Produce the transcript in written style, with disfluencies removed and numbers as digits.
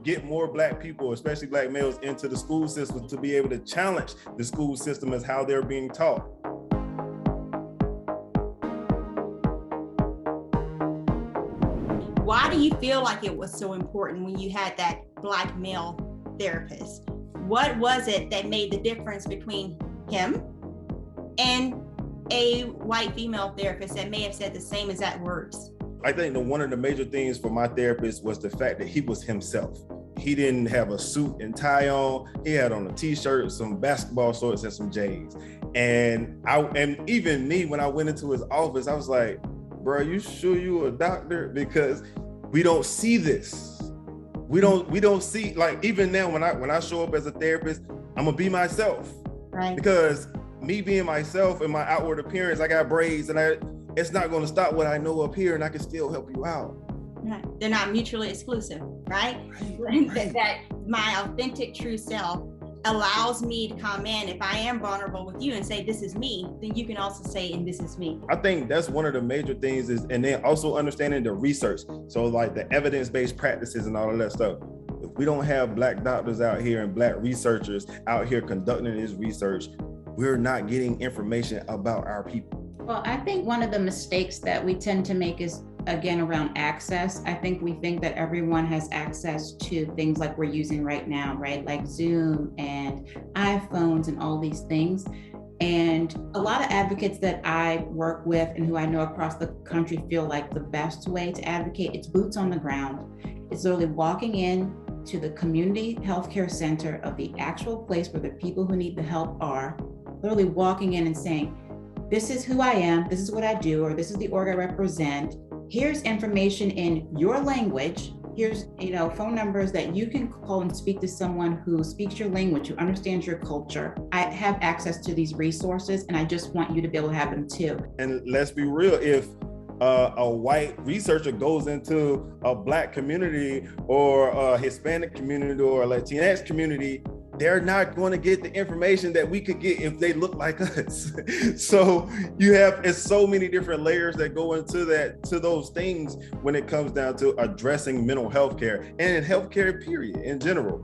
get more Black people, especially Black males, into the school system to be able to challenge the school system as how they're being taught. Why do you feel like it was so important when you had that Black male therapist? What was it that made the difference between him and a white female therapist that may have said the same exact words? I think that one of the major things for my therapist was the fact that he was himself. He didn't have a suit and tie on. He had on a t-shirt, some basketball shorts, and some J's. And even me, when I went into his office, I was like, bro, you sure you a doctor? Because we don't see this. We don't see, like, even now when I show up as a therapist, I'm gonna be myself. Right. Because me being myself and my outward appearance, I got braids, and it's not gonna stop what I know up here, and I can still help you out. Right. They're not mutually exclusive, right? That my authentic true self allows me to come in. If I am vulnerable with you and say, this is me, then you can also say, and this is me. I think that's one of the major things and then also understanding the research. So like the evidence-based practices and all of that stuff. If we don't have Black doctors out here and Black researchers out here conducting this research, we're not getting information about our people. Well, I think one of the mistakes that we tend to make is, again, around access. I think we think that everyone has access to things like we're using right now, right? Like Zoom and iPhones and all these things. And a lot of advocates that I work with and who I know across the country feel like the best way to advocate, it's boots on the ground. It's literally walking in to the community healthcare center of the actual place where the people who need the help are, literally walking in and saying, this is who I am, this is what I do, or this is the org I represent. Here's information in your language. Here's, phone numbers that you can call and speak to someone who speaks your language, who understands your culture. I have access to these resources, and I just want you to be able to have them too. And let's be real, if a white researcher goes into a Black community or a Hispanic community or a Latinx community, they're not going to get the information that we could get if they look like us. So it's so many different layers that go into those things when it comes down to addressing mental health care and healthcare period in general.